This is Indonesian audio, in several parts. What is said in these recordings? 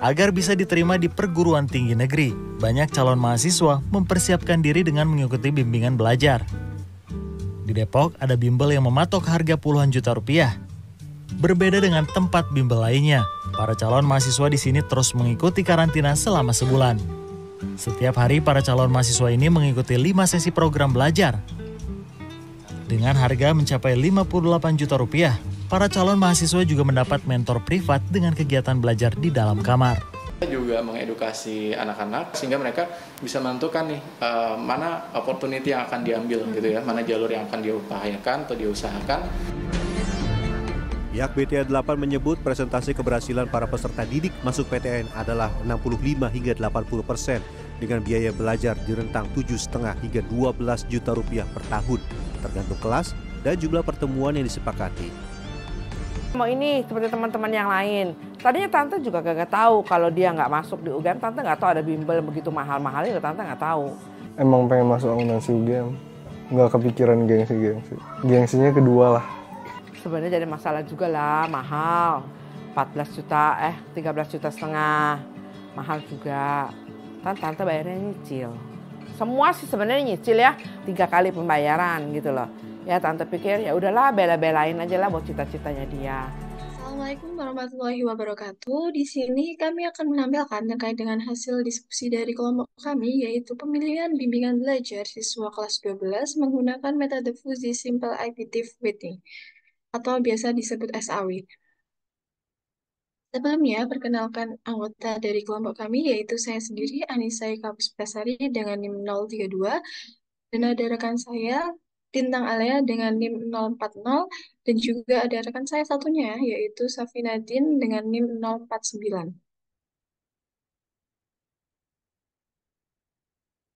Agar bisa diterima di perguruan tinggi negeri, banyak calon mahasiswa mempersiapkan diri dengan mengikuti bimbingan belajar. Di Depok, ada bimbel yang mematok harga puluhan juta rupiah. Berbeda dengan tempat bimbel lainnya, para calon mahasiswa di sini terus mengikuti karantina selama sebulan. Setiap hari, para calon mahasiswa ini mengikuti 5 sesi program belajar. Dengan harga mencapai 58 juta rupiah, para calon mahasiswa juga mendapat mentor privat dengan kegiatan belajar di dalam kamar. Kita juga mengedukasi anak-anak sehingga mereka bisa menentukan nih mana opportunity yang akan diambil gitu ya, mana jalur yang akan diupayakan atau diusahakan. Pihak BTA 8 menyebut presentasi keberhasilan para peserta didik masuk PTN adalah 65 hingga 80% dengan biaya belajar di rentang 7,5 hingga 12 juta rupiah per tahun, tergantung kelas dan jumlah pertemuan yang disepakati. Mau ini seperti teman-teman yang lain. Tadinya tante juga gak tahu kalau dia nggak masuk di UGM, tante nggak tahu ada bimbel begitu mahal-mahal itu, tante nggak tahu. Emang pengen masuk akuntansi UGM, nggak kepikiran gengsi. Gengsinya kedua lah. Sebenarnya jadi masalah juga lah, mahal. 13 juta, 13 juta setengah. Mahal juga. Kan tante bayarnya nyicil. Semua sih sebenarnya nyicil ya, 3 kali pembayaran gitu loh. Ya tante pikir ya udahlah bela-belain aja lah buat cita-citanya dia. Assalamualaikum warahmatullahi wabarakatuh. Di sini kami akan menampilkan terkait dengan hasil diskusi dari kelompok kami, yaitu pemilihan bimbingan belajar siswa kelas 12 menggunakan metode Fuzi Simple Intuitive Weighting atau biasa disebut SAW. Sebelumnya, perkenalkan anggota dari kelompok kami, yaitu saya sendiri, Anissa Eka Puspasari dengan NIM 032, dan ada rekan saya, Tintang Alea dengan NIM 040, dan juga ada rekan saya satunya, yaitu Safinadin dengan NIM 049.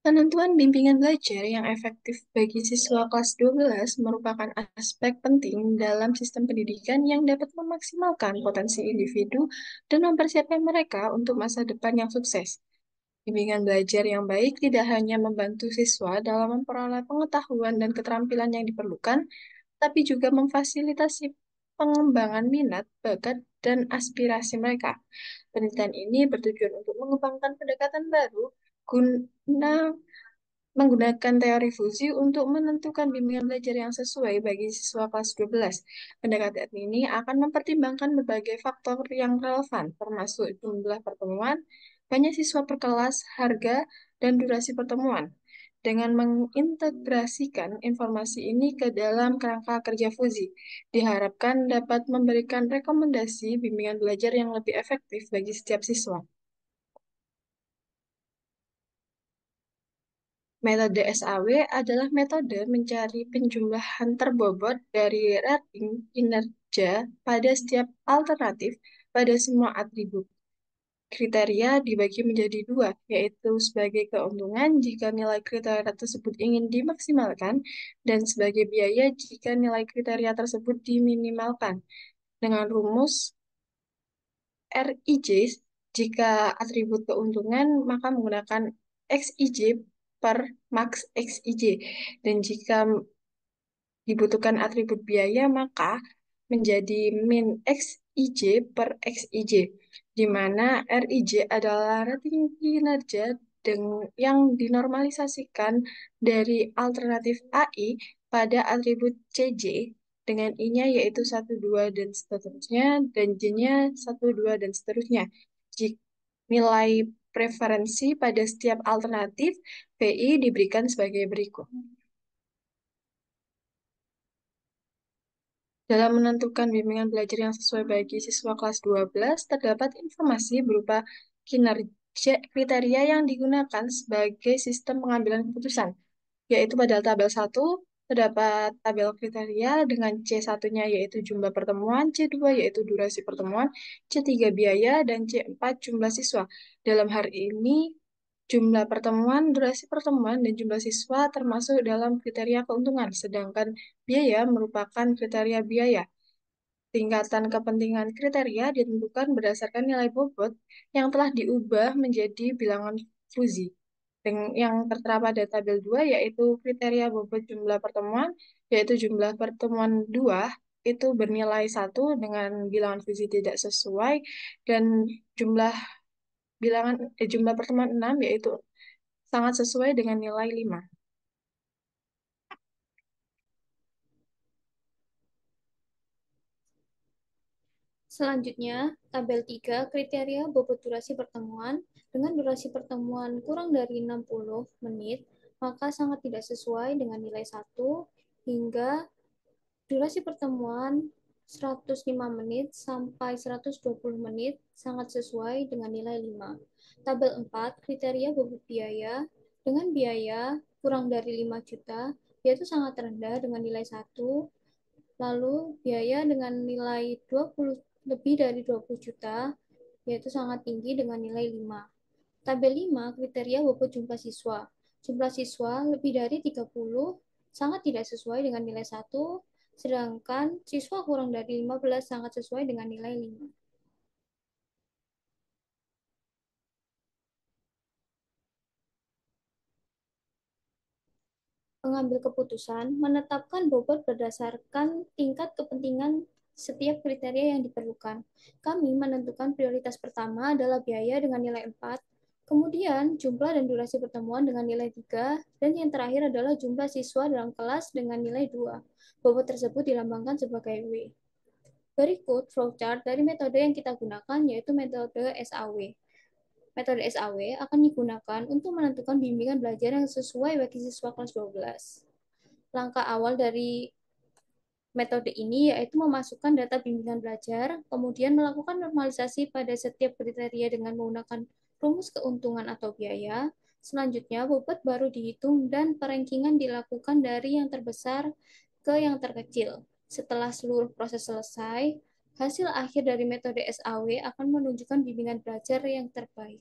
Penentuan bimbingan belajar yang efektif bagi siswa kelas 12 merupakan aspek penting dalam sistem pendidikan yang dapat memaksimalkan potensi individu dan mempersiapkan mereka untuk masa depan yang sukses. Bimbingan belajar yang baik tidak hanya membantu siswa dalam memperoleh pengetahuan dan keterampilan yang diperlukan, tapi juga memfasilitasi pengembangan minat, bakat, dan aspirasi mereka. Penelitian ini bertujuan untuk mengembangkan pendekatan baru guna menggunakan teori fusi untuk menentukan bimbingan belajar yang sesuai bagi siswa kelas 12. Pendekatan ini akan mempertimbangkan berbagai faktor yang relevan, termasuk jumlah pertemuan, banyak siswa per kelas, harga, dan durasi pertemuan. Dengan mengintegrasikan informasi ini ke dalam kerangka kerja fusi, diharapkan dapat memberikan rekomendasi bimbingan belajar yang lebih efektif bagi setiap siswa. Metode SAW adalah metode mencari penjumlahan terbobot dari rating kinerja pada setiap alternatif pada semua atribut. Kriteria dibagi menjadi dua, yaitu sebagai keuntungan jika nilai kriteria tersebut ingin dimaksimalkan dan sebagai biaya jika nilai kriteria tersebut diminimalkan. Dengan rumus RIJ, jika atribut keuntungan maka menggunakan XIJ per max XIJ. Dan jika dibutuhkan atribut biaya, maka menjadi min XIJ per XIJ, di mana RIJ adalah rating kinerja yang dinormalisasikan dari alternatif AI pada atribut CJ dengan I-nya yaitu 1, 2, dan seterusnya, dan J-nya 1, 2, dan seterusnya. Jika nilai preferensi pada setiap alternatif, PI diberikan sebagai berikut. Dalam menentukan bimbingan belajar yang sesuai bagi siswa kelas 12, terdapat informasi berupa kinerja kriteria yang digunakan sebagai sistem pengambilan keputusan, yaitu pada tabel 1 terdapat tabel kriteria dengan C1-nya yaitu jumlah pertemuan, C2 yaitu durasi pertemuan, C3 biaya, dan C4 jumlah siswa. Dalam hal ini, jumlah pertemuan, durasi pertemuan, dan jumlah siswa termasuk dalam kriteria keuntungan, sedangkan biaya merupakan kriteria biaya. Tingkatan kepentingan kriteria ditentukan berdasarkan nilai bobot yang telah diubah menjadi bilangan Fuzi. Yang tertera pada tabel 2 yaitu kriteria bobot jumlah pertemuan, yaitu jumlah pertemuan 2 itu bernilai 1 dengan bilangan Fuzi tidak sesuai, dan jumlah jumlah pertemuan 6 yaitu sangat sesuai dengan nilai 5. Selanjutnya, tabel 3 kriteria bobot durasi pertemuan. Dengan durasi pertemuan kurang dari 60 menit, maka sangat tidak sesuai dengan nilai 1 hingga durasi pertemuan 105 menit sampai 120 menit sangat sesuai dengan nilai 5. Tabel 4 kriteria bobot biaya. Dengan biaya kurang dari 5 juta, yaitu sangat rendah dengan nilai 1. Lalu biaya dengan nilai 20 lebih dari 20 juta, yaitu sangat tinggi dengan nilai 5. Tabel 5 kriteria bobot jumlah siswa. Jumlah siswa lebih dari 30 sangat tidak sesuai dengan nilai 1, sedangkan siswa kurang dari 15 sangat sesuai dengan nilai 5. Pengambil keputusan menetapkan bobot berdasarkan tingkat kepentingan setiap kriteria yang diperlukan. Kami menentukan prioritas pertama adalah biaya dengan nilai 4, kemudian jumlah dan durasi pertemuan dengan nilai 3, dan yang terakhir adalah jumlah siswa dalam kelas dengan nilai 2. Bobot tersebut dilambangkan sebagai W. Berikut flowchart dari metode yang kita gunakan, yaitu metode SAW. Metode SAW akan digunakan untuk menentukan bimbingan belajar yang sesuai bagi siswa kelas 12. Langkah awal dari metode ini yaitu memasukkan data bimbingan belajar, kemudian melakukan normalisasi pada setiap kriteria dengan menggunakan rumus keuntungan atau biaya. Selanjutnya, bobot baru dihitung dan perankingan dilakukan dari yang terbesar ke yang terkecil. Setelah seluruh proses selesai, hasil akhir dari metode SAW akan menunjukkan bimbingan belajar yang terbaik.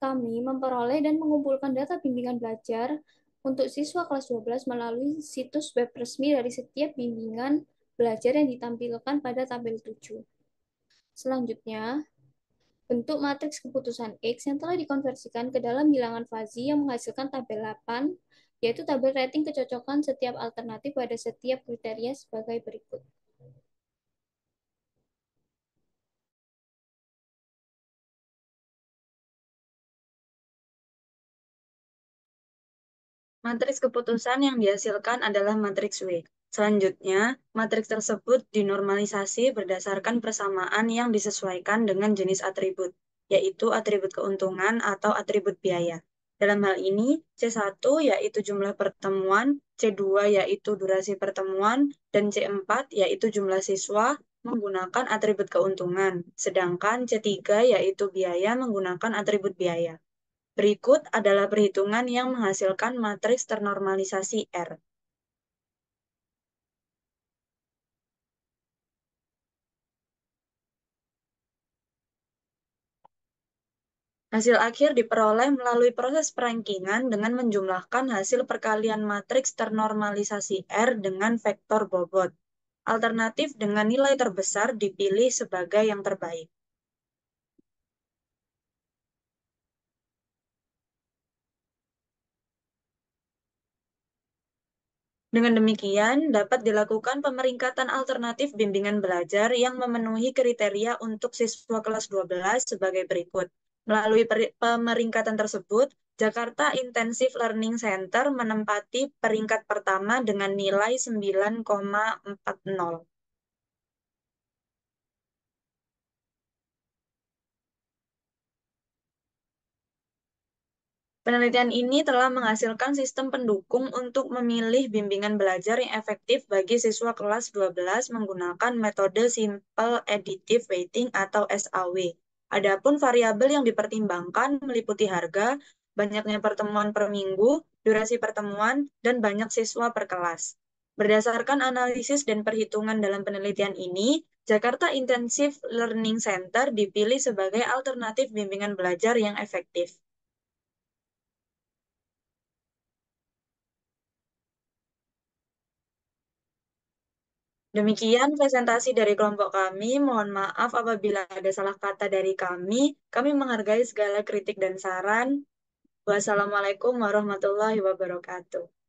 Kami memperoleh dan mengumpulkan data bimbingan belajar untuk siswa kelas 12 melalui situs web resmi dari setiap bimbingan belajar yang ditampilkan pada tabel 7. Selanjutnya, bentuk matriks keputusan X yang telah dikonversikan ke dalam bilangan Fuzzy yang menghasilkan tabel 8, yaitu tabel rating kecocokan setiap alternatif pada setiap kriteria sebagai berikut. Matriks keputusan yang dihasilkan adalah matriks W. Selanjutnya, matriks tersebut dinormalisasi berdasarkan persamaan yang disesuaikan dengan jenis atribut, yaitu atribut keuntungan atau atribut biaya. Dalam hal ini, C1 yaitu jumlah pertemuan, C2 yaitu durasi pertemuan, dan C4 yaitu jumlah siswa menggunakan atribut keuntungan, sedangkan C3 yaitu biaya menggunakan atribut biaya. Berikut adalah perhitungan yang menghasilkan matriks ternormalisasi R. Hasil akhir diperoleh melalui proses perankingan dengan menjumlahkan hasil perkalian matriks ternormalisasi R dengan vektor bobot. Alternatif dengan nilai terbesar dipilih sebagai yang terbaik. Dengan demikian, dapat dilakukan pemeringkatan alternatif bimbingan belajar yang memenuhi kriteria untuk siswa kelas 12 sebagai berikut. Melalui pemeringkatan tersebut, Jakarta Intensive Learning Center menempati peringkat pertama dengan nilai 9,40. Penelitian ini telah menghasilkan sistem pendukung untuk memilih bimbingan belajar yang efektif bagi siswa kelas 12 menggunakan metode Simple Additive Weighting atau SAW. Adapun variabel yang dipertimbangkan meliputi harga, banyaknya pertemuan per minggu, durasi pertemuan, dan banyak siswa per kelas. Berdasarkan analisis dan perhitungan dalam penelitian ini, Jakarta Intensive Learning Center dipilih sebagai alternatif bimbingan belajar yang efektif. Demikian presentasi dari kelompok kami. Mohon maaf apabila ada salah kata dari kami. Kami menghargai segala kritik dan saran. Wassalamualaikum warahmatullahi wabarakatuh.